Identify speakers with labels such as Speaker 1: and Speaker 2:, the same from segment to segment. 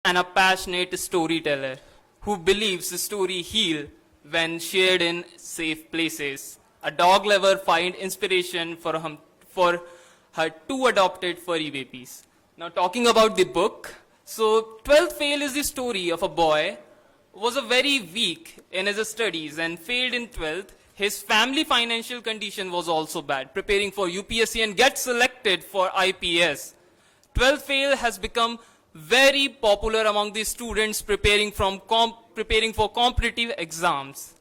Speaker 1: and a passionate storyteller who believes the story heal when shared in safe places. A dog lover find inspiration for her two adopted furry babies. Now talking about the book, so 12th Fail is the story of a boy who was a very weak in his studies and failed in 12th. His family financial condition was also bad, preparing for UPSC and get selected for IPS. 12th Fail has become very popular among the students preparing for competitive exams.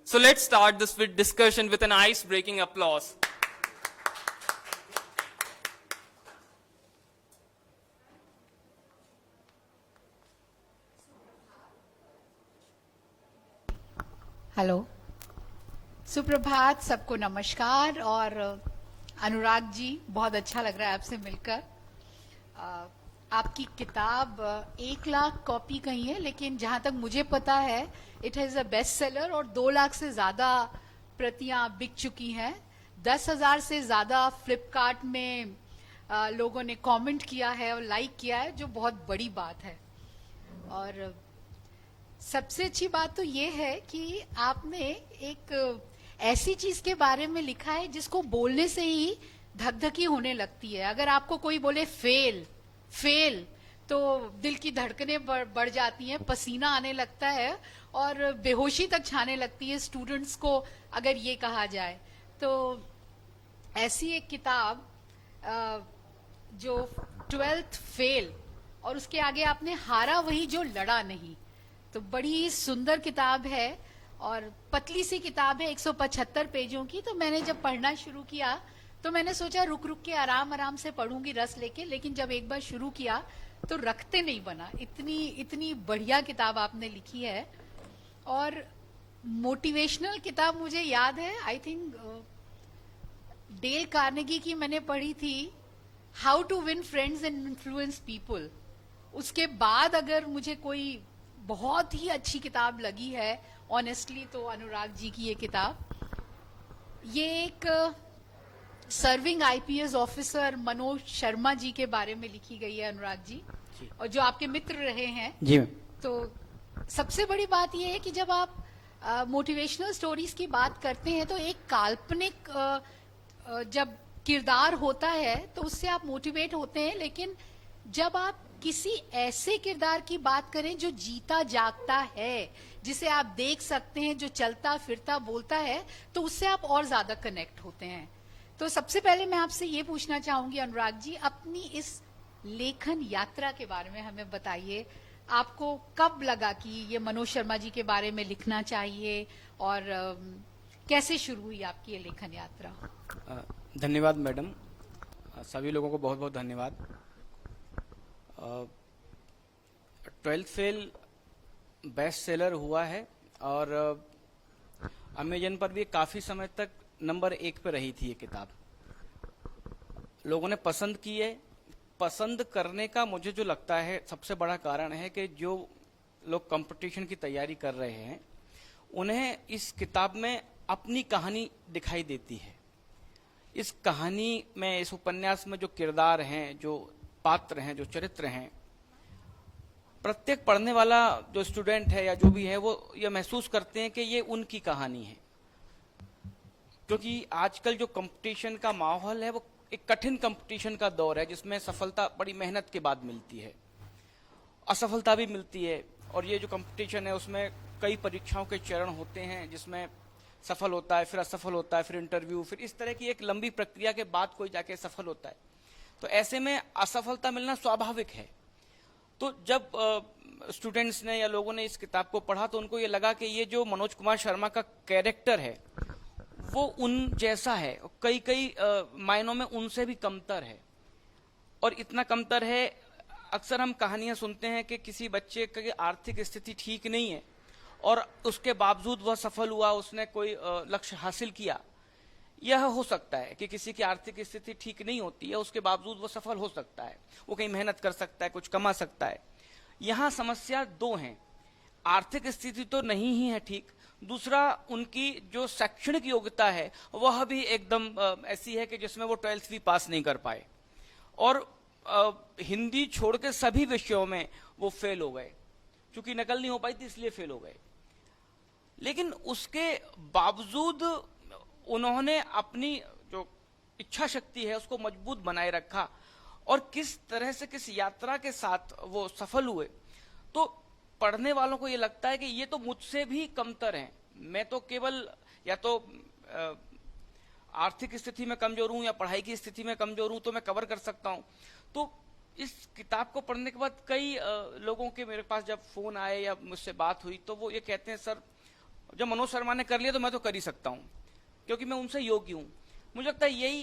Speaker 1: So let's start this discussion with an ice-breaking applause.
Speaker 2: Hello, सुप्रभात, सबको नमस्कार। और अनुराग जी, बहुत अच्छा लग रहा है आपसे मिलकर। आपकी किताब 1 लाख कॉपी कही है, लेकिन जहां तक मुझे पता है it has a best seller और 2 लाख से ज्यादा प्रतियां बिक चुकी हैं। 10,000 से ज्यादा फ्लिपकार्ट में लोगों ने कमेंट किया है और लाइक किया है, जो बहुत बड़ी बात है। और सबसे अच्छी बात तो ये है कि आपने एक ऐसी चीज के बारे में लिखा है जिसको बोलने से ही धकधकी होने लगती है। अगर आपको कोई बोले फेल फेल तो दिल की धड़कनें बढ़ जाती हैं, पसीना आने लगता है और बेहोशी तक छाने लगती है स्टूडेंट्स को अगर ये कहा जाए। तो ऐसी एक किताब जो 12th फेल और उसके आगे आपने हारा वही जो लड़ा नहीं, तो बड़ी सुंदर किताब है और पतली सी किताब है, 175 पेजों की। तो मैंने जब पढ़ना शुरू किया तो मैंने सोचा रुक रुक के आराम आराम से पढ़ूंगी रस लेके, लेकिन जब एक बार शुरू किया तो रखते नहीं बना। इतनी बढ़िया किताब आपने लिखी है। और मोटिवेशनल किताब मुझे याद है, आई थिंक डेल कार्नेगी की मैंने पढ़ी थी, how to win friends and influence people. उसके बाद अगर मुझे कोई बहुत ही अच्छी किताब लगी है ऑनेस्टली तो अनुराग जी की ये किताब। ये एक serving IPS officer Manoj Sharma ji के बारे में लिखी गई है अनुराग जी, और जो आपके मित्र रहे हैं
Speaker 3: जी।
Speaker 2: तो सबसे बड़ी बात यह है कि जब आप मोटिवेशनल स्टोरीज की बात करते हैं तो एक काल्पनिक जब किरदार होता है तो उससे आप मोटिवेट होते हैं, लेकिन जब आप किसी ऐसे किरदार की बात करें जो जीता जागता है, जिसे आप देख सकते हैं, जो चलता फिरता बोलता है, तो उससे आप और ज्यादा कनेक्ट होते हैं। तो सबसे पहले मैं आपसे ये पूछना चाहूंगी अनुराग जी, अपनी इस लेखन यात्रा के बारे में हमें बताइए। आपको कब लगा कि ये मनोज शर्मा जी के बारे में लिखना चाहिए और कैसे शुरू हुई आपकी ये लेखन यात्रा?
Speaker 3: धन्यवाद मैडम, सभी लोगों को बहुत बहुत धन्यवाद। 12th फेल बेस्ट सेलर हुआ है और अमेजन पर भी काफी समय तक नंबर 1 पे रही थी ये किताब। लोगों ने पसंद की है। पसंद करने का मुझे जो लगता है सबसे बड़ा कारण है कि जो लोग कंपटीशन की तैयारी कर रहे हैं उन्हें इस किताब में अपनी कहानी दिखाई देती है। इस कहानी में, इस उपन्यास में जो किरदार हैं, जो पात्र हैं, जो चरित्र हैं, प्रत्येक पढ़ने वाला जो स्टूडेंट है या जो भी है वो ये महसूस करते हैं कि ये उनकी कहानी है। क्योंकि आजकल जो कंपटीशन का माहौल है वो एक कठिन कंपटीशन का दौर है, जिसमें सफलता बड़ी मेहनत के बाद मिलती है, असफलता भी मिलती है। और ये जो कंपटीशन है उसमें कई परीक्षाओं के चरण होते हैं, जिसमें सफल होता है, फिर असफल होता है, फिर इंटरव्यू, फिर इस तरह की एक लंबी प्रक्रिया के बाद कोई जाके सफल होता है। तो ऐसे में असफलता मिलना स्वाभाविक है। तो जब स्टूडेंट्स ने या लोगों ने इस किताब को पढ़ा तो उनको ये लगा कि ये जो मनोज कुमार शर्मा का कैरेक्टर है वो उन जैसा है, कई मायनों में उनसे भी कमतर है। और इतना कमतर है, अक्सर हम कहानियां सुनते हैं कि किसी बच्चे की आर्थिक स्थिति ठीक नहीं है और उसके बावजूद वह सफल हुआ, उसने कोई लक्ष्य हासिल किया। यह हो सकता है कि किसी की आर्थिक स्थिति ठीक नहीं होती है, उसके बावजूद वो सफल हो सकता है, वो कहीं मेहनत कर सकता है, कुछ कमा सकता है। यहाँ समस्या 2 हैं। आर्थिक स्थिति तो नहीं ही है ठीक, दूसरा उनकी जो शैक्षणिक योग्यता है वह भी एकदम ऐसी है कि जिसमें वो 12th भी पास नहीं कर पाए। और हिंदी छोड़ के सभी विषयों में वो फेल हो गए, क्योंकि नकल नहीं हो पाई थी इसलिए फेल हो गए। लेकिन उसके बावजूद उन्होंने अपनी जो इच्छा शक्ति है उसको मजबूत बनाए रखा, और किस तरह से किस यात्रा के साथ वो सफल हुए। तो पढ़ने वालों को ये लगता है कि ये तो मुझसे भी कमतर हैं, मैं तो केवल या तो आर्थिक स्थिति में कमजोर हूं या पढ़ाई की स्थिति में कमजोर हूं, तो मैं कवर कर सकता हूं। तो इस किताब को पढ़ने के बाद कई लोगों के मेरे पास जब फोन आए या मुझसे बात हुई, तो वो ये कहते हैं, सर जब मनोज शर्मा ने कर लिया तो मैं तो कर ही सकता हूं, क्योंकि मैं उनसे योग्य हूं। मुझे लगता है यही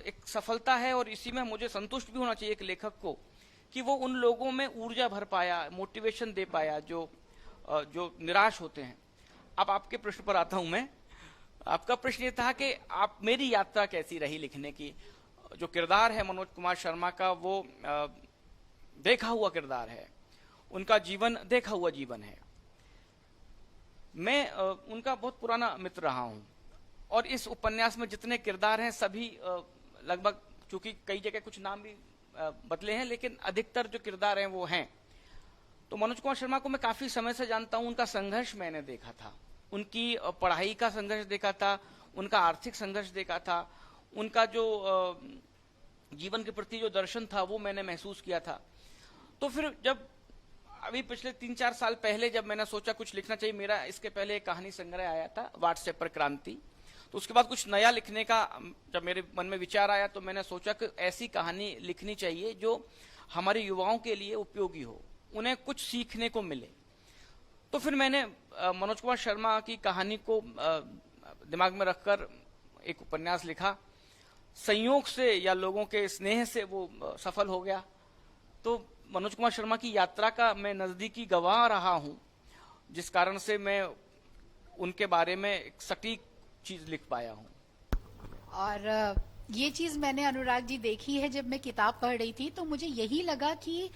Speaker 3: एक सफलता है, और इसी में मुझे संतुष्ट भी होना चाहिए एक लेखक को, कि वो उन लोगों में ऊर्जा भर पाया, मोटिवेशन दे पाया जो निराश होते हैं। अब आपके प्रश्न पर आता हूं मैं। आपका प्रश्न ये था कि आप मेरी यात्रा कैसी रही लिखने की। जो किरदार है मनोज कुमार शर्मा का, वो देखा हुआ किरदार है, उनका जीवन देखा हुआ जीवन है। मैं उनका बहुत पुराना मित्र रहा हूं, और इस उपन्यास में जितने किरदार हैं सभी लगभग, चूंकि कई जगह कुछ नाम भी बदले हैं, लेकिन अधिकतर जो किरदार हैं वो हैं। तो मनोज कुमार शर्मा को मैं काफी समय से जानता हूं, उनका संघर्ष मैंने देखा था, उनकी पढ़ाई का संघर्ष देखा था, उनका आर्थिक संघर्ष देखा था, उनका जो जीवन के प्रति जो दर्शन था वो मैंने महसूस किया था। तो फिर जब अभी पिछले 3-4 साल पहले जब मैंने सोचा कुछ लिखना चाहिए, मेरा इसके पहले एक कहानी संग्रह आया था व्हाट्सएप पर क्रांति, तो उसके बाद कुछ नया लिखने का जब मेरे मन में विचार आया, तो मैंने सोचा कि ऐसी कहानी लिखनी चाहिए जो हमारे युवाओं के लिए उपयोगी हो, उन्हें कुछ सीखने को मिले। तो फिर मैंने मनोज कुमार शर्मा की कहानी को दिमाग में रखकर एक उपन्यास लिखा। संयोग से या लोगों के स्नेह से वो सफल हो गया। तो मनोज कुमार शर्मा की यात्रा का मैं नजदीकी गवाह रहा हूं, जिस कारण से मैं उनके बारे में एक सटीक चीज लिख पाया हूं।
Speaker 2: और ये चीज मैंने अनुराग जी देखी है, जब मैं किताब पढ़ रही थी तो मुझे यही लगा कि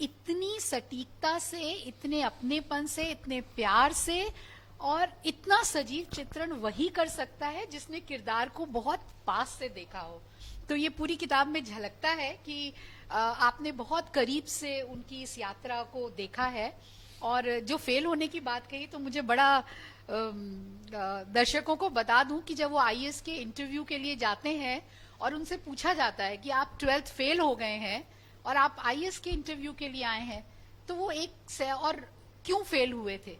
Speaker 2: इतनी सटीकता से, इतने अपनेपन से, इतने प्यार से और इतना सजीव चित्रण वही कर सकता है जिसने किरदार को बहुत पास से देखा हो। तो ये पूरी किताब में झलकता है कि आपने बहुत करीब से उनकी इस यात्रा को देखा है। और जो फेल होने की बात कही, तो मुझे बड़ा दर्शकों को बता दूं कि जब वो आईएएस के इंटरव्यू के लिए जाते हैं और उनसे पूछा जाता है कि आप 12th फेल हो गए हैं और आप आईएएस के इंटरव्यू के लिए आए हैं, तो वो एक से और क्यों फेल हुए थे,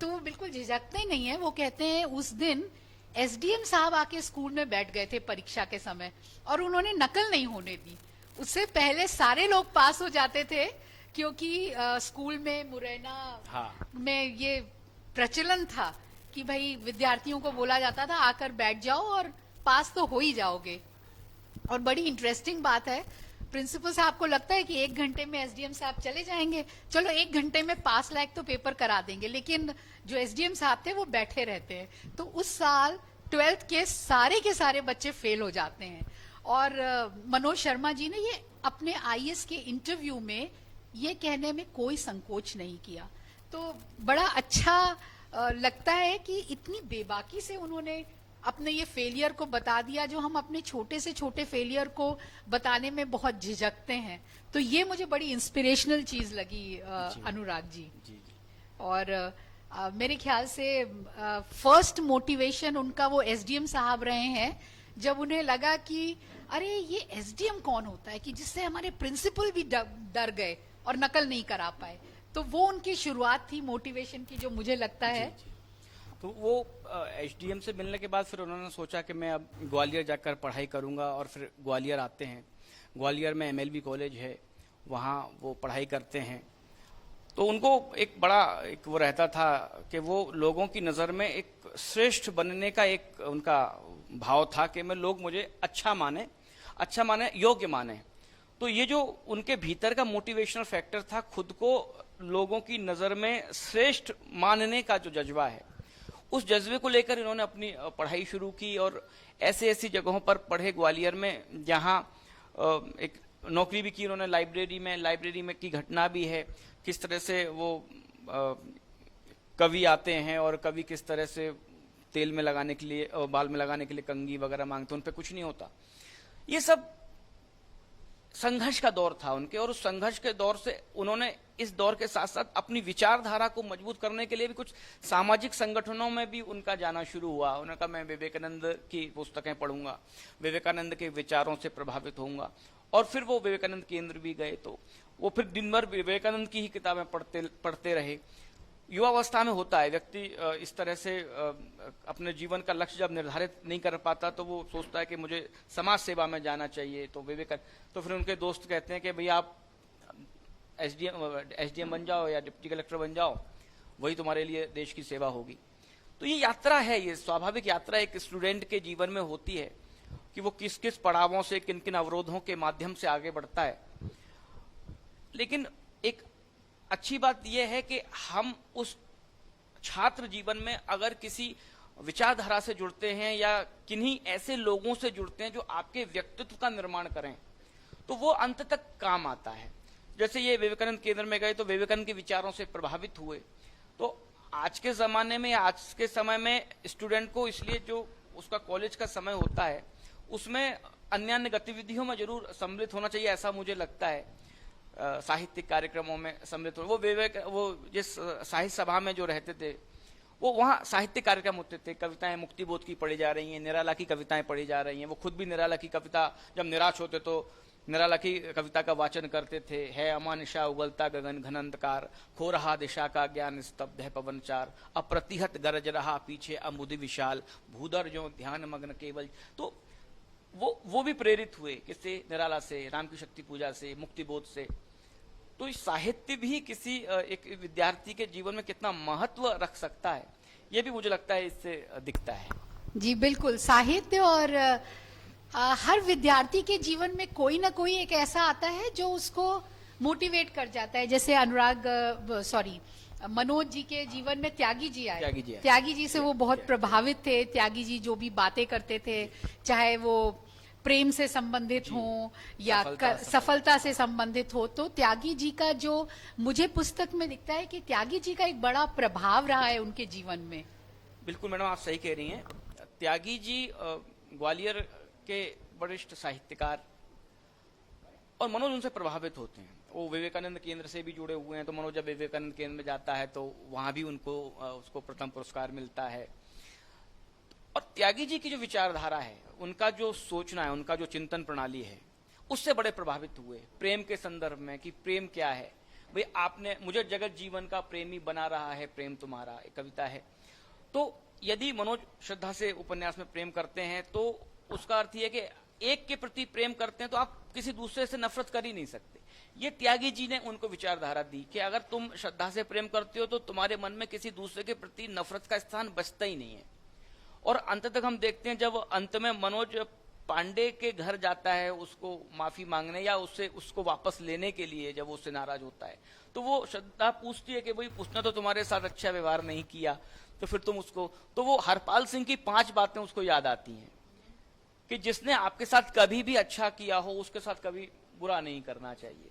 Speaker 2: तो वो बिल्कुल झिझकते ही नहीं है। वो कहते हैं उस दिन एसडीएम साहब आके स्कूल में बैठ गए थे परीक्षा के समय और उन्होंने नकल नहीं होने दी। उससे पहले सारे लोग पास हो जाते थे, क्योंकि स्कूल में मुरैना में ये प्रचलन था कि भाई विद्यार्थियों को बोला जाता था आकर बैठ जाओ और पास तो हो ही जाओगे। और बड़ी इंटरेस्टिंग बात है, प्रिंसिपल साहब को लगता है कि 1 घंटे में एसडीएम साहब चले जाएंगे, चलो 1 घंटे में पास लायक तो पेपर करा देंगे, लेकिन जो एसडीएम साहब थे वो बैठे रहते हैं। तो उस साल 12th के सारे बच्चे फेल हो जाते हैं। और मनोज शर्मा जी ने ये अपने आईएएस के इंटरव्यू में ये कहने में कोई संकोच नहीं किया। तो बड़ा अच्छा लगता है कि इतनी बेबाकी से उन्होंने अपने ये फेलियर को बता दिया, जो हम अपने छोटे से छोटे फेलियर को बताने में बहुत झिझकते हैं। तो ये मुझे बड़ी इंस्पिरेशनल चीज लगी अनुराग जी। और मेरे ख्याल से फर्स्ट मोटिवेशन उनका वो एसडीएम साहब रहे हैं, जब उन्हें लगा कि अरे ये एसडीएम कौन होता है कि जिससे हमारे प्रिंसिपल भी डर गए और नकल नहीं करा पाए। तो वो उनकी शुरुआत थी मोटिवेशन की, जो मुझे लगता है।
Speaker 3: तो वो एसडीएम से मिलने के बाद फिर उन्होंने सोचा कि मैं अब ग्वालियर जाकर पढ़ाई करूंगा, और फिर ग्वालियर आते हैं। ग्वालियर में एमएलबी कॉलेज है, वहाँ वो पढ़ाई करते हैं। तो उनको एक बड़ा एक वो रहता था कि वो लोगों की नज़र में एक श्रेष्ठ बनने का एक उनका भाव था कि मैं लोग मुझे अच्छा माने, योग्य माने। तो ये जो उनके भीतर का मोटिवेशनल फैक्टर था, खुद को लोगों की नज़र में श्रेष्ठ मानने का जो जज्बा है, उस जज्बे को लेकर इन्होंने अपनी पढ़ाई शुरू की। और ऐसी जगहों पर पढ़े ग्वालियर में, जहाँ एक नौकरी भी की उन्होंने लाइब्रेरी में की घटना भी है, किस तरह से वो कवि आते हैं और कवि किस तरह से तेल में लगाने के लिए, बाल में लगाने के लिए कंघी वगैरह मांगते हैं, उन पर कुछ नहीं होता। ये सब संघर्ष का दौर था उनके, और उस संघर्ष के दौर से उन्होंने इस दौर के साथ साथ अपनी विचारधारा को मजबूत करने के लिए भी कुछ सामाजिक संगठनों में भी उनका जाना शुरू हुआ। उन्होंने कहा मैं विवेकानंद की पुस्तकें पढ़ूंगा, विवेकानंद के विचारों से प्रभावित होऊंगा, और फिर वो विवेकानंद केंद्र भी गए। तो वो फिर दिन भर विवेकानंद की ही किताबें पढ़ते रहे। युवावस्था में होता है, व्यक्ति इस तरह से अपने जीवन का लक्ष्य जब निर्धारित नहीं कर पाता तो वो सोचता है कि मुझे समाज सेवा में जाना चाहिए। तो तो फिर उनके दोस्त कहते हैं कि भैया आप एसडीएम बन जाओ या डिप्टी कलेक्टर बन जाओ, वही तुम्हारे लिए देश की सेवा होगी। तो ये यात्रा है, ये स्वाभाविक यात्रा एक स्टूडेंट के जीवन में होती है कि वो किस किस पड़ावों से, किन किन अवरोधों के माध्यम से आगे बढ़ता है। लेकिन एक अच्छी बात यह है कि हम उस छात्र जीवन में अगर किसी विचारधारा से जुड़ते हैं या किन्हीं ऐसे लोगों से जुड़ते हैं जो आपके व्यक्तित्व का निर्माण करें, तो वो अंत तक काम आता है। जैसे ये विवेकानंद केंद्र में गए तो विवेकानंद के विचारों से प्रभावित हुए। तो आज के जमाने में, आज के समय में स्टूडेंट को इसलिए जो उसका कॉलेज का समय होता है उसमें अन्य अन्य गतिविधियों में जरूर सम्मिलित होना चाहिए, ऐसा मुझे लगता है। साहित्यिक कार्यक्रमों में सम्मिलित हो। वो जिस साहित्य सभा में जो रहते थे वो वहाँ साहित्यिक कार्यक्रम होते थे, कविताएं मुक्तिबोध की पढ़ी जा रही हैं, निराला की कविताएं पढ़ी जा रही हैं। वो खुद भी निराला की कविता, जब निराश होते तो निराला की कविता का वाचन करते थे। है अमानिशा उगलता गगन घन अंधकार, खो रहा दिशा का ज्ञान स्तब्ध है पवनचार, अप्रतिहत गरज रहा पीछे अमुदि विशाल, भूदर जो ध्यान मग्न केवल। तो वो भी प्रेरित हुए किससे? निराला से, राम की शक्ति पूजा से, मुक्तिबोध से। तो साहित्य भी किसी एक विद्यार्थी के जीवन में कितना महत्व रख सकता है, ये भी मुझे लगता है इससे दिखता है।
Speaker 2: जी बिल्कुल, साहित्य और हर विद्यार्थी के जीवन में कोई ना कोई एक ऐसा आता है जो उसको मोटिवेट कर जाता है। जैसे मनोज जी के जीवन में त्यागी जी आए। त्यागी जी से वो बहुत प्रभावित थे। त्यागी जी जो भी बातें करते थे, चाहे वो प्रेम से संबंधित हो या सफलता से संबंधित हो, तो त्यागी जी का जो मुझे पुस्तक में दिखता है कि त्यागी जी का एक बड़ा प्रभाव रहा है उनके जीवन में।
Speaker 3: बिल्कुल मैडम, आप सही कह रही हैं। त्यागी जी ग्वालियर के वरिष्ठ साहित्यकार, और मनोज उनसे प्रभावित होते हैं। वो विवेकानंद केंद्र से भी जुड़े हुए हैं, तो मनोज जब विवेकानंद केंद्र में जाता है तो वहां भी उसको प्रथम पुरस्कार मिलता है। और त्यागी जी की जो विचारधारा है, उनका जो सोचना है, उनका जो चिंतन प्रणाली है, उससे बड़े प्रभावित हुए प्रेम के संदर्भ में कि प्रेम क्या है। भाई आपने मुझे जगत जीवन का प्रेमी बना रहा है प्रेम तुम्हारा, एक कविता है। तो यदि मनोज श्रद्धा से उपन्यास में प्रेम करते हैं तो उसका अर्थ यह है कि एक के प्रति प्रेम करते हैं तो आप किसी दूसरे से नफरत कर ही नहीं सकते। ये त्यागी जी ने उनको विचारधारा दी कि अगर तुम श्रद्धा से प्रेम करते हो तो तुम्हारे मन में किसी दूसरे के प्रति नफरत का स्थान बचता ही नहीं है। और अंत तक हम देखते हैं जब अंत में मनोज पांडे के घर जाता है उसको माफी मांगने या उसको वापस लेने के लिए, जब वो उससे नाराज होता है तो वो श्रद्धा पूछती है कि भाई उसने तो तुम्हारे साथ अच्छा व्यवहार नहीं किया, तो फिर तुम उसको, तो वो हरपाल सिंह की 5 बातें उसको याद आती हैं कि जिसने आपके साथ कभी भी अच्छा किया हो उसके साथ कभी बुरा नहीं करना चाहिए।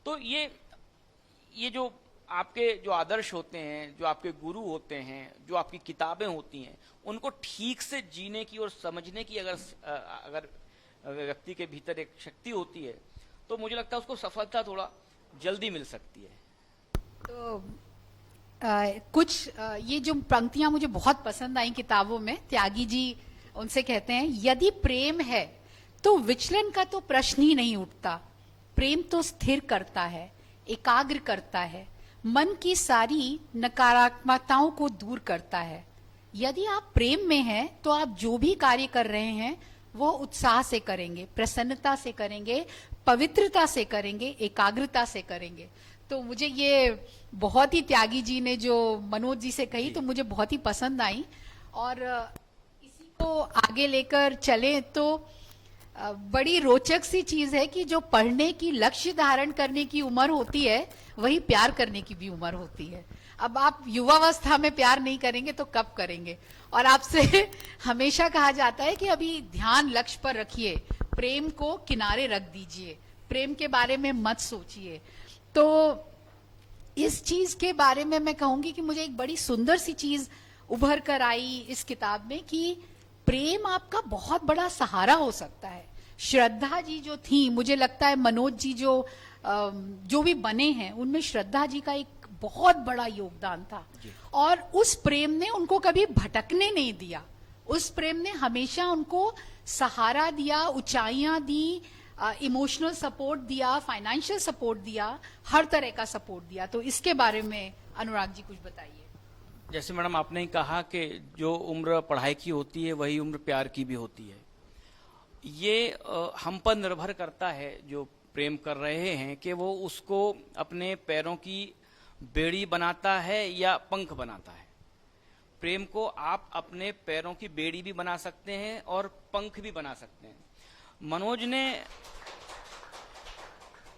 Speaker 3: तो ये जो आपके जो आदर्श होते हैं, जो आपके गुरु होते हैं, जो आपकी किताबें होती हैं, उनको ठीक से जीने की और समझने की अगर व्यक्ति के भीतर एक शक्ति होती है तो मुझे लगता है उसको सफलता थोड़ा जल्दी मिल सकती है।
Speaker 2: तो ये जो पंक्तियां मुझे बहुत पसंद आई किताबों में, त्यागी जी उनसे कहते हैं, यदि प्रेम है तो विचलन का तो प्रश्न ही नहीं उठता। प्रेम तो स्थिर करता है, एकाग्र करता है, मन की सारी नकारात्मकताओं को दूर करता है। यदि आप प्रेम में हैं तो आप जो भी कार्य कर रहे हैं वो उत्साह से करेंगे, प्रसन्नता से करेंगे, पवित्रता से करेंगे, एकाग्रता से करेंगे। तो मुझे ये बहुत ही त्यागी जी ने जो मनोज जी से कही तो मुझे बहुत ही पसंद आई। और इसी को आगे लेकर चले तो बड़ी रोचक सी चीज है कि जो पढ़ने की, लक्ष्य धारण करने की उम्र होती है वही प्यार करने की भी उम्र होती है। अब आप युवावस्था में प्यार नहीं करेंगे तो कब करेंगे? और आपसे हमेशा कहा जाता है कि अभी ध्यान लक्ष्य पर रखिए, प्रेम को किनारे रख दीजिए, प्रेम के बारे में मत सोचिए। तो इस चीज के बारे में मैं कहूंगी कि मुझे एक बड़ी सुंदर सी चीज उभर कर आई इस किताब में कि प्रेम आपका बहुत बड़ा सहारा हो सकता है। श्रद्धा जी जो थी, मुझे लगता है मनोज जी जो भी बने हैं उनमें श्रद्धा जी का एक बहुत बड़ा योगदान था, और उस प्रेम ने उनको कभी भटकने नहीं दिया। उस प्रेम ने हमेशा उनको सहारा दिया, ऊंचाइयां दी, इमोशनल सपोर्ट दिया, फाइनेंशियल सपोर्ट दिया, हर तरह का सपोर्ट दिया। तो इसके बारे में अनुराग जी कुछ बताइए।
Speaker 3: जैसे मैडम आपने ही कहा कि जो उम्र पढ़ाई की होती है वही उम्र प्यार की भी होती है। ये हम पर निर्भर करता है जो प्रेम कर रहे हैं कि वो उसको अपने पैरों की बेड़ी बनाता है या पंख बनाता है। प्रेम को आप अपने पैरों की बेड़ी भी बना सकते हैं और पंख भी बना सकते हैं। मनोज ने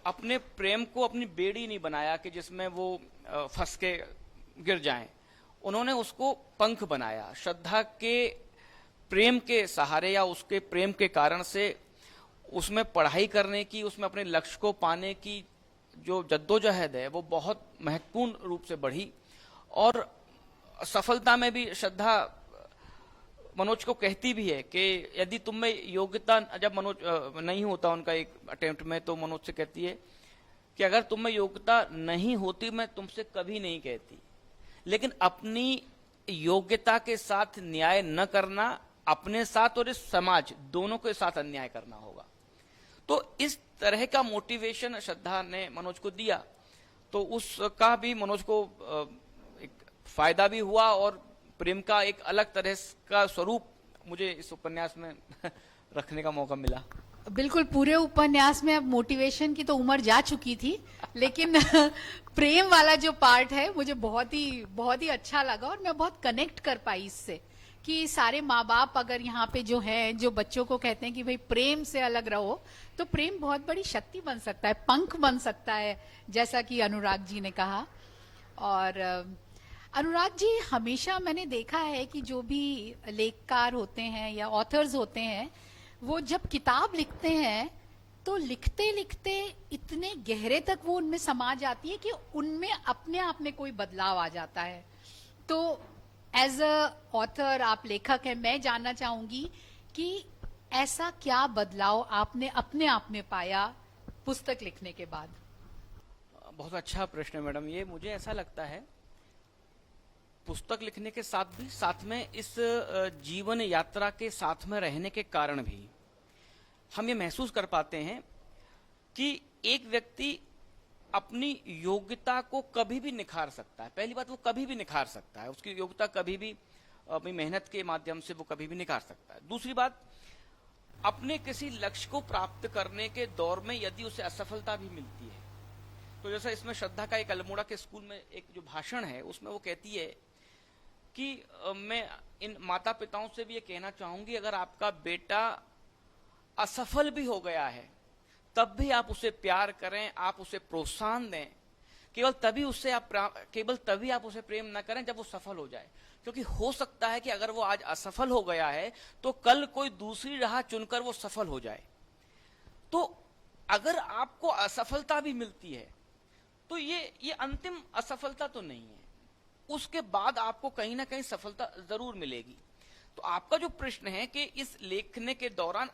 Speaker 3: अपने प्रेम को अपनी बेड़ी नहीं बनाया कि जिसमें वो फंस के गिर जाएं। उन्होंने उसको पंख बनाया। श्रद्धा के प्रेम के सहारे या उसके प्रेम के कारण से उसमें पढ़ाई करने की, उसमें अपने लक्ष्य को पाने की जो जद्दोजहद है वो बहुत महत्वपूर्ण रूप से बढ़ी, और सफलता में भी श्रद्धा मनोज को कहती भी है कि यदि तुम में योग्यता, जब मनोज नहीं होता उनका एक अटेम्प्ट में, तो मनोज से कहती है कि अगर तुम में योग्यता नहीं होती मैं तुमसे कभी नहीं कहती, लेकिन अपनी योग्यता के साथ न्याय न करना, अपने साथ और इस समाज दोनों के साथ अन्याय करना होगा। तो इस तरह का मोटिवेशन श्रद्धा ने मनोज को दिया, तो उसका भी मनोज को एक फायदा भी हुआ, और प्रेम का एक अलग तरह का स्वरूप मुझे इस उपन्यास में रखने का मौका मिला।
Speaker 2: बिल्कुल, पूरे उपन्यास में अब मोटिवेशन की तो उम्र जा चुकी थी, लेकिन प्रेम वाला जो पार्ट है मुझे बहुत ही अच्छा लगा, और मैं बहुत कनेक्ट कर पाई इससे कि सारे माँ बाप अगर यहाँ पे जो हैं, जो बच्चों को कहते हैं कि भाई प्रेम से अलग रहो, तो प्रेम बहुत बड़ी शक्ति बन सकता है, पंख बन सकता है, जैसा कि अनुराग जी ने कहा। और अनुराग जी, हमेशा मैंने देखा है कि जो भी लेखकार होते हैं या ऑथर्स होते हैं, वो जब किताब लिखते हैं तो लिखते लिखते इतने गहरे तक वो उनमें समा जाती है कि उनमें अपने आप में कोई बदलाव आ जाता है। तो एज अ ऑथर, आप लेखक हैं, मैं जानना चाहूंगी कि ऐसा क्या बदलाव आपने अपने आप में पाया पुस्तक लिखने के बाद?
Speaker 3: बहुत अच्छा प्रश्न है मैडम ये। मुझे ऐसा लगता है पुस्तक लिखने के साथ भी, साथ में इस जीवन यात्रा के साथ में रहने के कारण भी हम ये महसूस कर पाते हैं कि एक व्यक्ति अपनी योग्यता को कभी भी निखार सकता है। पहली बात, वो कभी भी निखार सकता है, उसकी योग्यता कभी भी अपनी मेहनत के माध्यम से वो कभी भी निखार सकता है। दूसरी बात, अपने किसी लक्ष्य को प्राप्त करने के दौर में यदि उसे असफलता भी मिलती है, तो जैसा इसमें श्रद्धा का एक अल्मोड़ा के स्कूल में एक जो भाषण है उसमें वो कहती है कि मैं इन माता पिताओं से भी ये कहना चाहूंगी, अगर आपका बेटा असफल भी हो गया है तब भी आप उसे प्यार करें, आप उसे प्रोत्साहन दें। केवल तभी आप उसे प्रेम न करें जब वो सफल हो जाए, क्योंकि हो सकता है कि अगर वो आज असफल हो गया है तो कल कोई दूसरी राह चुनकर वो सफल हो जाए। तो अगर आपको असफलता भी मिलती है तो ये अंतिम असफलता तो नहीं है, उसके बाद आपको कहीं ना कहीं सफलता जरूर मिलेगी। तो आपका जो प्रश्न है कि इस लेखने के दौरान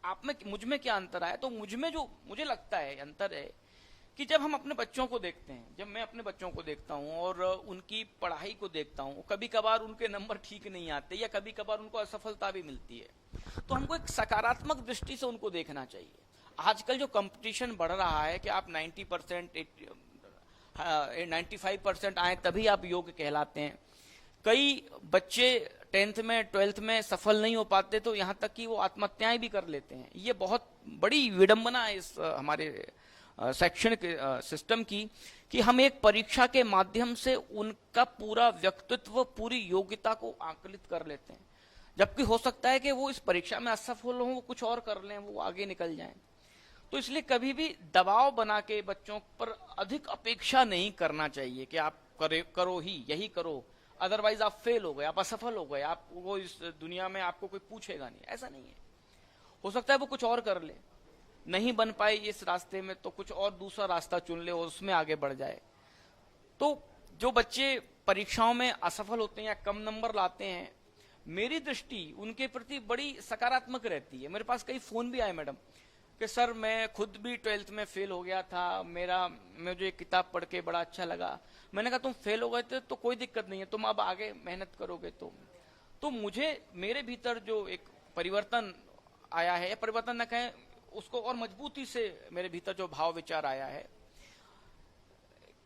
Speaker 3: आप में मुझ में क्या अंतर आया, तो मुझे लगता है अंतर है कि जब हम अपने बच्चों को देखते हैं, जब मैं अपने बच्चों को देखता हूं और उनकी पढ़ाई को देखता हूं, कभी कभार उनके नंबर ठीक नहीं आते या कभी कभार उनको असफलता भी मिलती है, तो हमको एक सकारात्मक दृष्टि से उनको देखना चाहिए। आजकल जो कंपटीशन बढ़ रहा है कि आप 90%, 95% आए तभी आप योग्य कहलाते हैं। कई बच्चे 10th में 12th में सफल नहीं हो पाते तो यहाँ तक कि वो आत्महत्याएं भी कर लेते हैं। ये बहुत बड़ी विडंबना है इस हमारे शैक्षणिक सिस्टम की, कि हम एक परीक्षा के माध्यम से उनका पूरा व्यक्तित्व, पूरी योग्यता को आकलित कर लेते हैं, जबकि हो सकता है कि वो इस परीक्षा में असफल हो, वो कुछ और कर लें, वो आगे निकल जाएं। तो इसलिए कभी भी दबाव बना के बच्चों पर अधिक अपेक्षा नहीं करना चाहिए कि आप करो ही, यही करो, अदरवाइज आप फेल हो गए, आप असफल हो गए, आपको इस दुनिया में आपको कोई पूछेगा नहीं। ऐसा नहीं है, हो सकता है वो कुछ और कर ले, नहीं बन पाए इस रास्ते में तो कुछ और दूसरा रास्ता चुन ले और उसमें आगे बढ़ जाए। तो जो बच्चे परीक्षाओं में असफल होते हैं या कम नंबर लाते हैं, मेरी दृष्टि उनके प्रति बड़ी सकारात्मक रहती है। मेरे पास कई फोन भी आए मैडम कि सर मैं खुद भी 12th में फेल हो गया था, मुझे एक किताब पढ़ के बड़ा अच्छा लगा। मैंने कहा तुम फेल हो गए थे तो कोई दिक्कत नहीं है, तुम अब आगे मेहनत करोगे तो मुझे मेरे भीतर जो एक परिवर्तन आया है, या परिवर्तन न कहें उसको, और मजबूती से मेरे भीतर जो भाव विचार आया है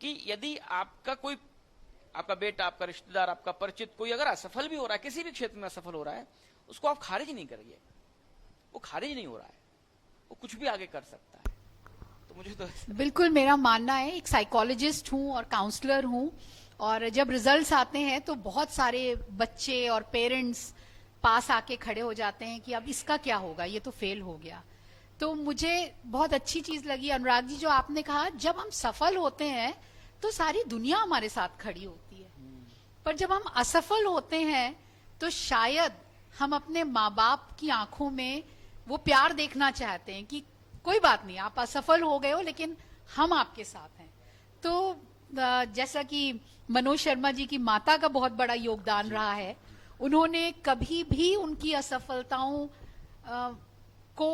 Speaker 3: कि यदि आपका बेटा, आपका रिश्तेदार, आपका परिचित कोई अगर असफल भी हो रहा है, किसी भी क्षेत्र में असफल हो रहा है, उसको आप खारिज नहीं करिए। वो खारिज नहीं हो रहा है, वो कुछ भी आगे कर सकता है। तो मुझे तो
Speaker 2: बिल्कुल मेरा मानना है, एक साइकोलॉजिस्ट हूं और काउंसलर हूं, और जब रिजल्ट्स आते हैं तो बहुत सारे बच्चे और पेरेंट्स पास आके खड़े हो जाते हैं कि अब इसका क्या होगा, ये तो फेल हो गया। तो मुझे बहुत अच्छी चीज लगी अनुराग जी जो आपने कहा, जब हम सफल होते हैं तो सारी दुनिया हमारे साथ खड़ी होती है, पर जब हम असफल होते हैं तो शायद हम अपने माँ बाप की आंखों में वो प्यार देखना चाहते हैं कि कोई बात नहीं, आप असफल हो गए हो लेकिन हम आपके साथ हैं। तो जैसा कि मनोज शर्मा जी की माता का बहुत बड़ा योगदान रहा है, उन्होंने कभी भी उनकी असफलताओं को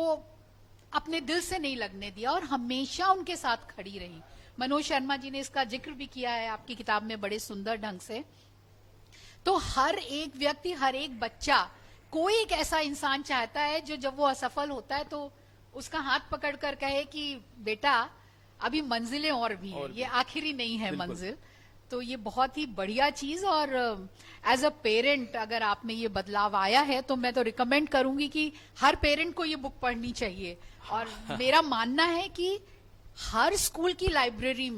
Speaker 2: अपने दिल से नहीं लगने दिया और हमेशा उनके साथ खड़ी रही। मनोज शर्मा जी ने इसका जिक्र भी किया है आपकी किताब में बड़े सुंदर ढंग से। तो हर एक व्यक्ति, हर एक बच्चा, कोई एक ऐसा इंसान चाहता है जो जब वो असफल होता है तो उसका हाथ पकड़कर कहे कि बेटा अभी मंजिलें और भी हैं, ये आखिरी नहीं है मंजिल। तो ये बहुत ही बढ़िया चीज, और एज अ पेरेंट अगर आप में ये बदलाव आया है तो मैं तो रिकमेंड करूंगी कि हर पेरेंट को ये बुक पढ़नी चाहिए। और मेरा मानना है कि हर स्कूल की लाइब्रेरी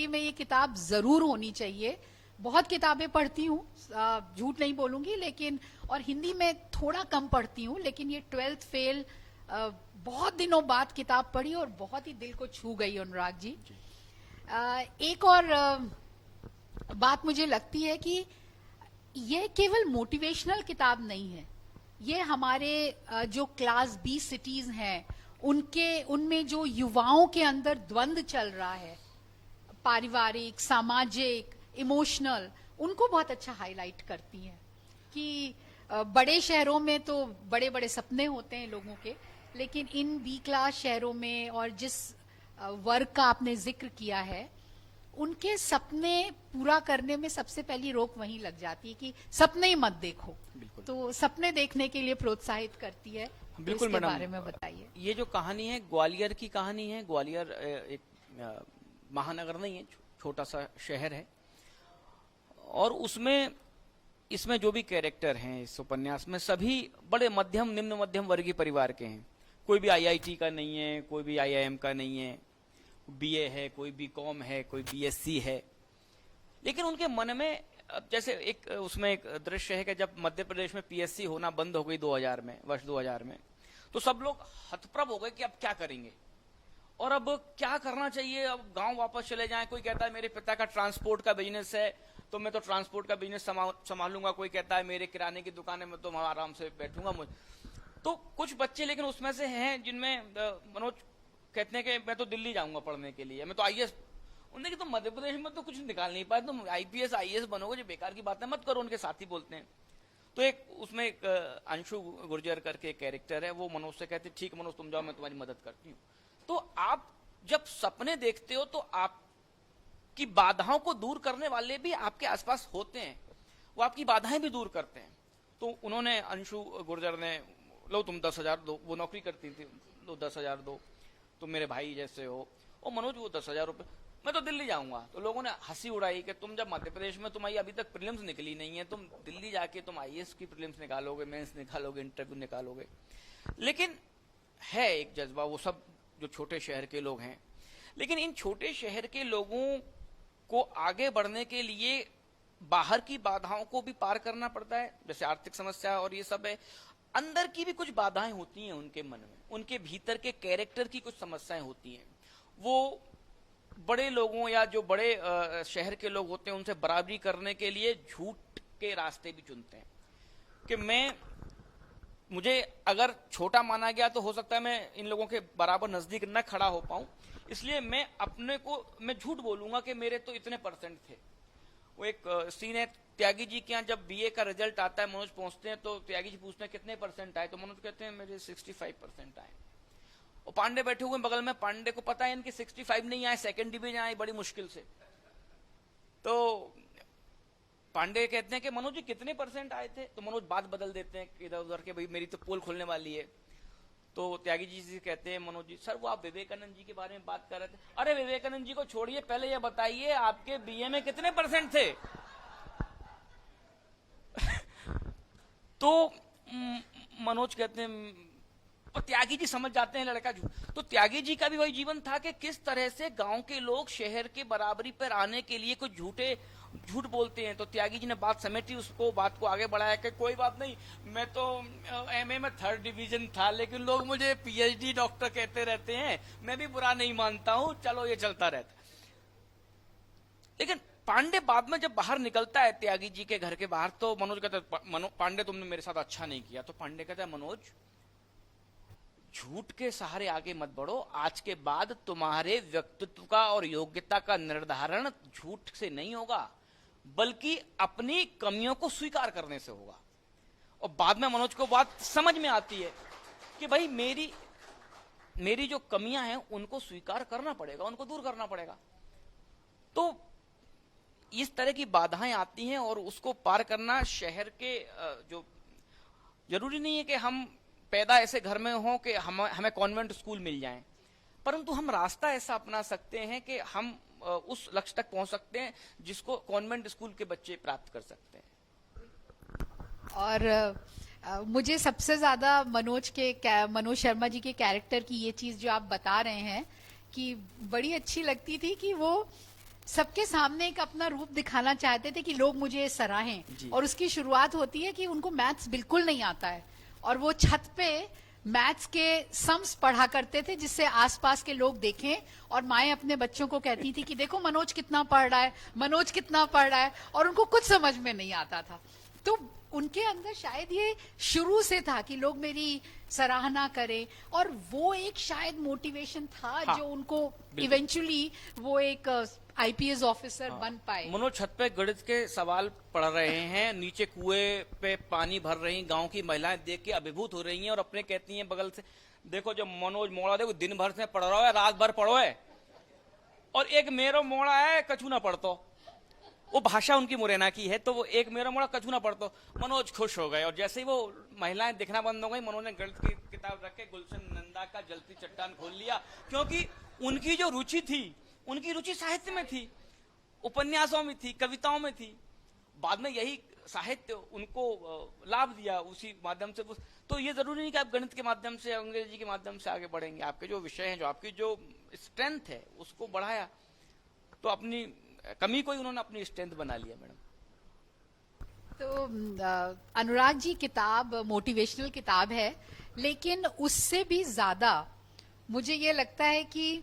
Speaker 2: में ये किताब जरूर होनी चाहिए। बहुत किताबें पढ़ती हूँ, झूठ नहीं बोलूंगी, लेकिन और हिंदी में थोड़ा कम पढ़ती हूँ, लेकिन ये 12th फेल बहुत दिनों बाद किताब पढ़ी और बहुत ही दिल को छू गई अनुराग जी। एक और बात मुझे लगती है कि ये केवल मोटिवेशनल किताब नहीं है, ये हमारे जो क्लास बी सिटीज हैं उनमें जो युवाओं के अंदर द्वंद्व चल रहा है, पारिवारिक, सामाजिक, इमोशनल, उनको बहुत अच्छा हाईलाइट करती है कि बड़े शहरों में तो बड़े बड़े सपने होते हैं लोगों के, लेकिन इन बी क्लास शहरों में और जिस वर्ग का आपने जिक्र किया है, उनके सपने पूरा करने में सबसे पहली रोक वहीं लग जाती है कि सपने ही मत देखो। तो सपने देखने के लिए प्रोत्साहित करती है।
Speaker 3: बिल्कुल
Speaker 2: इसके बारे में बताइए।
Speaker 3: ये जो कहानी है ग्वालियर की कहानी है। ग्वालियर एक महानगर नहीं है, छोटा सा शहर है, और इसमें जो भी कैरेक्टर हैं इस उपन्यास में सभी बड़े मध्यम, निम्न मध्यम वर्गीय परिवार के हैं। कोई भी आईआईटी का नहीं है, कोई भी आईआईएम का नहीं है, बीए है, कोई बीकॉम है, कोई बीएससी है, लेकिन उनके मन में जैसे उसमें एक दृश्य है कि जब मध्य प्रदेश में पीएससी होना बंद हो गई 2000 में, वर्ष 2000 में, तो सब लोग हतप्रभ हो गए कि अब क्या करेंगे और अब क्या करना चाहिए, अब गांव वापस चले जाएं। कोई कहता है मेरे पिता का ट्रांसपोर्ट का बिजनेस है तो मैं तो ट्रांसपोर्ट का बिजनेस संभालूंगा, कोई कहता है मेरे किराने की दुकान है मैं तो आराम से बैठूंगा। तो कुछ बच्चे लेकिन उसमें से हैं जिनमें मनोज कहते हैं कि मैं तो दिल्ली जाऊंगा पढ़ने के लिए, मैं तो आईएएस। उन्होंने तो मध्य प्रदेश में तो कुछ निकाल नहीं पाए, तुम आईपीएस आईएएस बनोगे, जो बेकार की बात है, मत करो, उनके साथी बोलते हैं। तो उसमें एक अंशु गुर्जर करके कैरेक्टर है, वो मनोज से कहते ठीक मनोज तुम जाओ, मैं तुम्हारी मदद करती हूँ। तो आप जब सपने देखते हो तो आपकी बाधाओं को दूर करने वाले भी आपके आसपास होते हैं, वो आपकी बाधाएं भी दूर करते हैं। तो उन्होंने, अंशु गुर्जर ने, लो तुम 10,000 दो, वो नौकरी करती थी, लो 10,000 दो, तुम मेरे भाई जैसे हो, और मनोज वो 10,000 रुपए, मैं तो दिल्ली जाऊंगा। तो लोगों ने हंसी उड़ाई कि तुम जब मध्य प्रदेश में तुम्हारी अभी तक प्रीलिम्स निकली नहीं है, तुम दिल्ली जाके तुम आईएएस की प्रीलिम्स निकालोगे, मेंस निकालोगे, इंटरव्यू निकालोगे। लेकिन है एक जज्बा, वो सब जो छोटे शहर के लोग हैं, लेकिन इन छोटे शहर के लोगों को आगे बढ़ने के लिए बाहर की बाधाओं को भी पार करना पड़ता है, जैसे आर्थिक समस्या और ये सब है। अंदर की भी कुछ बाधाएं होती हैं उनके मन में, उनके भीतर के कैरेक्टर की कुछ समस्याएं होती हैं। वो बड़े लोगों या जो बड़े शहर के लोग होते हैं उनसे बराबरी करने के लिए झूठ के रास्ते भी चुनते हैं कि मुझे अगर छोटा माना गया तो हो सकता है मैं इन लोगों के बराबर नजदीक न खड़ा हो पाऊं, इसलिए मैं झूठ बोलूंगा कि मेरे तो इतने परसेंट थे। वो एक सीन है त्यागी जी के यहाँ जब बीए का रिजल्ट आता है, मनोज पहुंचते हैं तो त्यागी जी पूछते हैं कितने परसेंट आए, तो मनोज कहते हैं मेरे 65% आए। और पांडे बैठे हुए बगल में, पांडे को पता है इनके 65 नहीं आए, सेकंड डिवीजन आए बड़ी मुश्किल से। तो पांडे कहते हैं कि मनोज जी कितने परसेंट आए थे, तो मनोज बात बदल देते हैं इधर उधर के, भाई मेरी तो पोल खुलने वाली है। तो त्यागी जी से कहते हैं मनोज जी, सर वो आप विवेकानंद जी के बारे में बात कर रहे थे। अरे विवेकानंद जी को छोड़िए, पहले ये बताइए आपके बीए में कितने परसेंट थे। तो मनोज कहते हैं, और त्यागी जी समझ जाते हैं लड़का झूठ। तो त्यागी जी का भी वही जीवन था कि किस तरह से गांव के लोग शहर के बराबरी पर आने के लिए कुछ झूठ बोलते हैं। तो त्यागी जी ने बात समेटी, उसको बात को आगे बढ़ाया कि कोई बात नहीं, मैं तो एमए में 3rd डिवीजन था, लेकिन लोग मुझे पीएचडी डॉक्टर कहते रहते हैं, मैं भी बुरा नहीं मानता हूं, चलो ये चलता रहता। लेकिन पांडे बाद में जब बाहर निकलता है त्यागी जी के घर के बाहर, तो मनोज कहता है पांडे तुमने मेरे साथ अच्छा नहीं किया। तो पांडे कहता है मनोज झूठ के सहारे आगे मत बढ़ो, आज के बाद तुम्हारे व्यक्तित्व का और योग्यता का निर्धारण झूठ से नहीं होगा, बल्कि अपनी कमियों को स्वीकार करने से होगा। और बाद में मनोज को बात समझ में आती है कि भाई मेरी जो कमियां हैं उनको स्वीकार करना पड़ेगा, उनको दूर करना पड़ेगा। तो इस तरह की बाधाएं आती हैं और उसको पार करना शहर के जो जरूरी नहीं है कि हम पैदा ऐसे घर में हो कि हमें कॉन्वेंट स्कूल मिल जाएं, परंतु हम रास्ता ऐसा अपना सकते हैं कि हम उस लक्ष्य तक पहुंच सकते हैं जिसको कॉन्वेंट स्कूल के बच्चे प्राप्त कर सकते हैं।
Speaker 2: और मुझे सबसे ज्यादा मनोज शर्मा जी के कैरेक्टर की ये चीज जो आप बता रहे हैं कि बड़ी अच्छी लगती थी कि वो सबके सामने एक अपना रूप दिखाना चाहते थे कि लोग मुझे सराहें। और उसकी शुरुआत होती है कि उनको मैथ्स बिल्कुल नहीं आता है और वो छत पे मैथ्स के सम्स पढ़ा करते थे जिससे आसपास के लोग देखें, और माएं अपने बच्चों को कहती थी कि देखो मनोज कितना पढ़ रहा है, मनोज कितना पढ़ रहा है, और उनको कुछ समझ में नहीं आता था। तो उनके अंदर शायद ये शुरू से था कि लोग मेरी सराहना करें, और वो एक शायद मोटिवेशन था
Speaker 3: हाँ,
Speaker 2: जो उनको इवेंचुअली वो एक आईपीएस ऑफिसर बन पाए।
Speaker 3: मनोज छत पे गणित के सवाल पढ़ रहे हैं, नीचे कुएं पे पानी भर रही गांव की महिलाएं देख के अभिभूत हो रही हैं और अपने कहती हैं बगल से, देखो जब मनोज मोड़ा देखो दिन भर से पढ़ रहा है, रात भर पढ़ो है, और एक मेरो मोड़ा है कछु ना पढ़तो। वो भाषा उनकी मुरैना की है, तो वो एक मेरो मोड़ा कछु ना पढ़तो। मनोज खुश हो गए और जैसे ही वो महिलाएं दिखना बंद हो गई, मनोज ने गणित की किताब रख के गुलशन नंदा का जलती चट्टान खोल लिया, क्योंकि उनकी जो रुचि थी, उनकी रुचि साहित्य में थी, उपन्यासों में थी, कविताओं में थी। बाद में यही साहित्य उनको लाभ दिया उसी माध्यम से। तो ये जरूरी नहीं कि आप गणित के माध्यम से, अंग्रेजी के माध्यम से आगे बढ़ेंगे। आपके जो विषय हैं, जो आपकी जो स्ट्रेंथ है उसको बढ़ाया, तो अपनी कमी को ही उन्होंने अपनी स्ट्रेंथ बना लिया। मैडम
Speaker 2: तो अनुराग जी किताब मोटिवेशनल किताब है, लेकिन उससे भी ज्यादा मुझे ये लगता है कि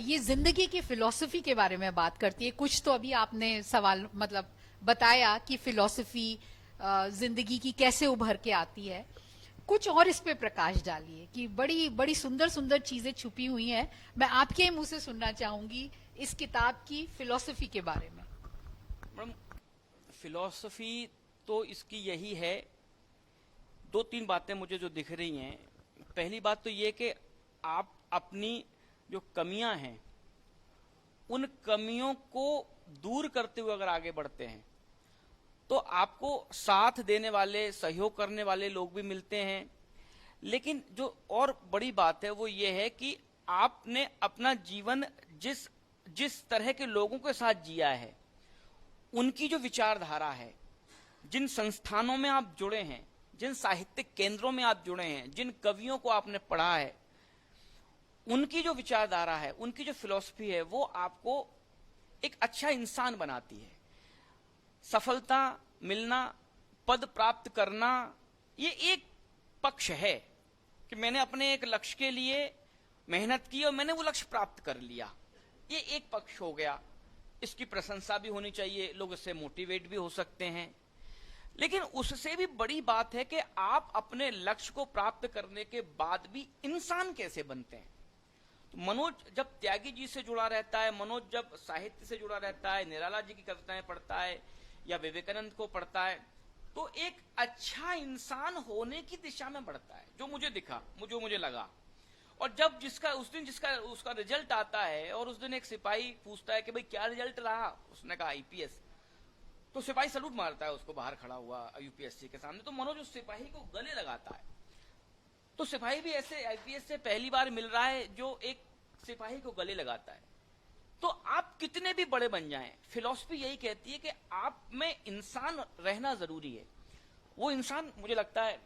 Speaker 2: ये जिंदगी की फिलॉसफी के बारे में बात करती है। कुछ तो अभी आपने सवाल मतलब बताया कि फिलॉसफी जिंदगी की कैसे उभर के आती है, कुछ और इस पे प्रकाश डालिए कि बड़ी बड़ी सुंदर सुंदर चीजें छुपी हुई हैं। मैं आपके ही मुंह से सुनना चाहूंगी इस किताब की फिलॉसफी के बारे में।
Speaker 3: मैडम फिलॉसफी तो इसकी यही है, 2-3 बातें मुझे जो दिख रही हैं। पहली बात तो ये कि आप अपनी जो कमियां हैं उन कमियों को दूर करते हुए अगर आगे बढ़ते हैं तो आपको साथ देने वाले, सहयोग करने वाले लोग भी मिलते हैं। लेकिन जो और बड़ी बात है वो ये है कि आपने अपना जीवन जिस तरह के लोगों के साथ जिया है, उनकी जो विचारधारा है, जिन संस्थानों में आप जुड़े हैं, जिन साहित्यिक केंद्रों में आप जुड़े हैं, जिन कवियों को आपने पढ़ा है, उनकी जो विचारधारा है, उनकी जो फिलॉसफी है, वो आपको एक अच्छा इंसान बनाती है। सफलता मिलना, पद प्राप्त करना, ये एक पक्ष है कि मैंने अपने एक लक्ष्य के लिए मेहनत की और मैंने वो लक्ष्य प्राप्त कर लिया, ये एक पक्ष हो गया। इसकी प्रशंसा भी होनी चाहिए, लोग इससे मोटिवेट भी हो सकते हैं। लेकिन उससे भी बड़ी बात है कि आप अपने लक्ष्य को प्राप्त करने के बाद भी इंसान कैसे बनते हैं। तो मनोज जब त्यागी जी से जुड़ा रहता है, मनोज जब साहित्य से जुड़ा रहता है, निराला जी की कविताएं पढ़ता है, या विवेकानंद को पढ़ता है तो एक अच्छा इंसान होने की दिशा में बढ़ता है, जो मुझे दिखा, जो मुझे लगा। और जब जिसका उसका रिजल्ट आता है और उस दिन एक सिपाही पूछता है कि भाई क्या रिजल्ट रहा, उसने कहा आईपीएस, तो सिपाही सलूट मारता है उसको, बाहर खड़ा हुआ यूपीएससी के सामने। तो मनोज उस सिपाही को गले लगाता है। तो सिपाही भी ऐसे आईपीएस से पहली बार मिल रहा है जो एक सिपाही को गले लगाता है। तो आप कितने भी बड़े बन जाएं, फिलॉसफी यही कहती है कि आप में इंसान रहना जरूरी है। वो इंसान मुझे लगता है।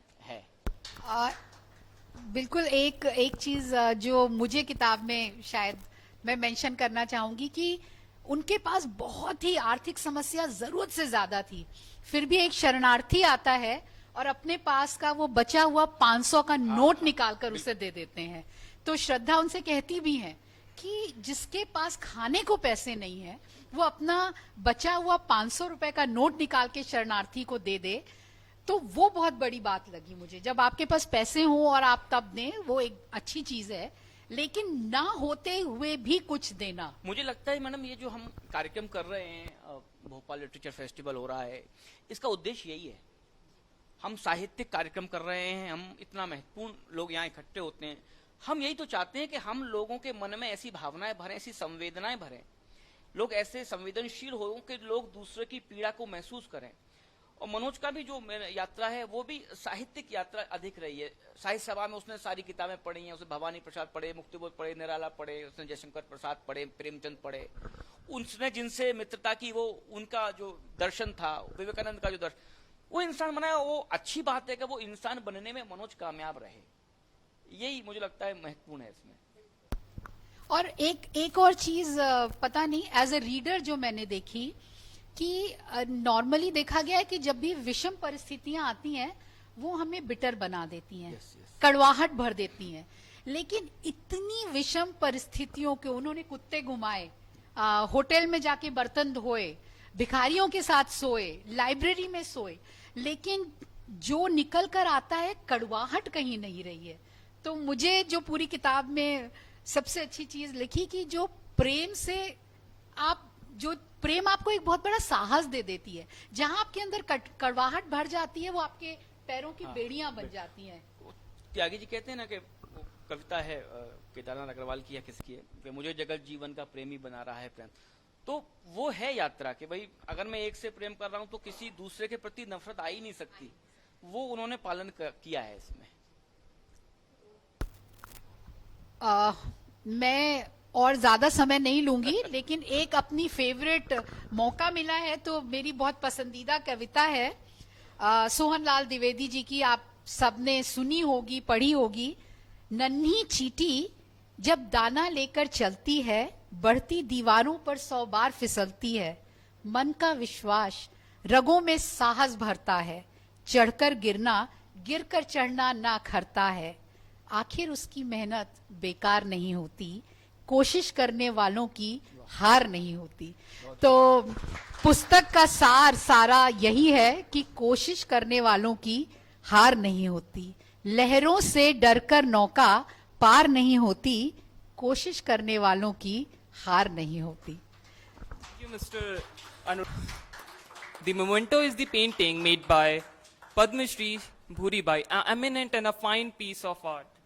Speaker 2: बिल्कुल एक चीज जो मुझे किताब में शायद मैं मेंशन करना चाहूंगी कि उनके पास बहुत ही आर्थिक समस्या जरूरत से ज्यादा थी, फिर भी एक शरणार्थी आता है और अपने पास का वो बचा हुआ 500 का नोट निकालकर उसे दे देते हैं। तो श्रद्धा उनसे कहती भी है कि जिसके पास खाने को पैसे नहीं है वो अपना बचा हुआ 500 रुपए का नोट निकाल के शरणार्थी को दे दे। तो वो बहुत बड़ी बात लगी मुझे। जब आपके पास पैसे हो और आप तब दें, वो एक अच्छी चीज है, लेकिन ना होते हुए भी कुछ देना।
Speaker 3: मुझे लगता है मैडम, ये जो हम कार्यक्रम कर रहे हैं, भोपाल लिटरेचर फेस्टिवल हो रहा है, इसका उद्देश्य यही है। हम साहित्यिक कार्यक्रम कर रहे हैं, हम इतना महत्वपूर्ण लोग यहाँ इकट्ठे होते हैं, हम यही तो चाहते हैं कि हम लोगों के मन में ऐसी भावनाएं भरें, ऐसी संवेदनाएं भरें, लोग ऐसे संवेदनशील हो कि लोग दूसरे की पीड़ा को महसूस करें। और मनोज का भी जो यात्रा है वो भी साहित्यिक यात्रा अधिक रही है। साहित्य सभा में उसने सारी किताबें पढ़ी हैं, उसने भवानी प्रसाद पढ़े, मुक्तिबोध पढ़े, निराला पढ़े, उसने जयशंकर प्रसाद पढ़े, प्रेमचंद पढ़े। उसने जिनसे मित्रता की, वो उनका जो दर्शन था, विवेकानंद का जो दर्शन, वो इंसान बनाया। वो अच्छी बात है कि वो इंसान बनने में मनोज कामयाब रहे, यही मुझे लगता है महत्वपूर्ण है इसमें।
Speaker 2: और एक और चीज पता नहीं, एज ए रीडर जो मैंने देखी कि नॉर्मली देखा गया है कि जब भी विषम परिस्थितियां आती हैं वो हमें बिटर बना देती हैं, कड़वाहट भर देती हैं। लेकिन इतनी विषम परिस्थितियों के उन्होंने कुत्ते घुमाए, होटल में जाके बर्तन धोए, भिखारियों के साथ सोए, लाइब्रेरी में सोए, लेकिन जो निकल कर आता है कड़वाहट कहीं नहीं रही है। तो मुझे जो पूरी किताब में सबसे अच्छी चीज लिखी कि जो प्रेम आपको एक बहुत बड़ा साहस दे देती है। जहां आपके अंदर कड़वाहट भर जाती है वो आपके पैरों की बेड़ियां बन जाती हैं।
Speaker 3: त्यागी जी कहते हैं ना कि वो कविता है केदारनाथ अग्रवाल की या किसकी है कि मुझे जगत जीवन का प्रेमी बना रहा है प्रेम। तो वो है यात्रा कि भाई अगर मैं एक से प्रेम कर रहा हूं तो किसी दूसरे के प्रति नफरत आ ही नहीं सकती। वो उन्होंने पालन किया है इसमें।
Speaker 2: मैं और ज्यादा समय नहीं लूंगी, लेकिन एक अपनी फेवरेट मौका मिला है तो मेरी बहुत पसंदीदा कविता है सोहन लाल द्विवेदी जी की। आप सबने सुनी होगी, पढ़ी होगी। नन्ही चींटी जब दाना लेकर चलती है, बढ़ती दीवारों पर 100 बार फिसलती है। मन का विश्वास रगों में साहस भरता है, चढ़कर गिरना, गिरकर चढ़ना ना खरता है। आखिर उसकी मेहनत बेकार नहीं होती, कोशिश करने वालों की हार नहीं होती। तो पुस्तक का सारा यही है कि कोशिश करने वालों की हार नहीं होती। लहरों से डरकर नौका पार नहीं होती, कोशिश करने वालों की हार नहीं होती।
Speaker 1: Thank you, Mr. Anu. The Memento is the painting made by Padma Shri Bhuri Bai, an eminent and a fine piece of art.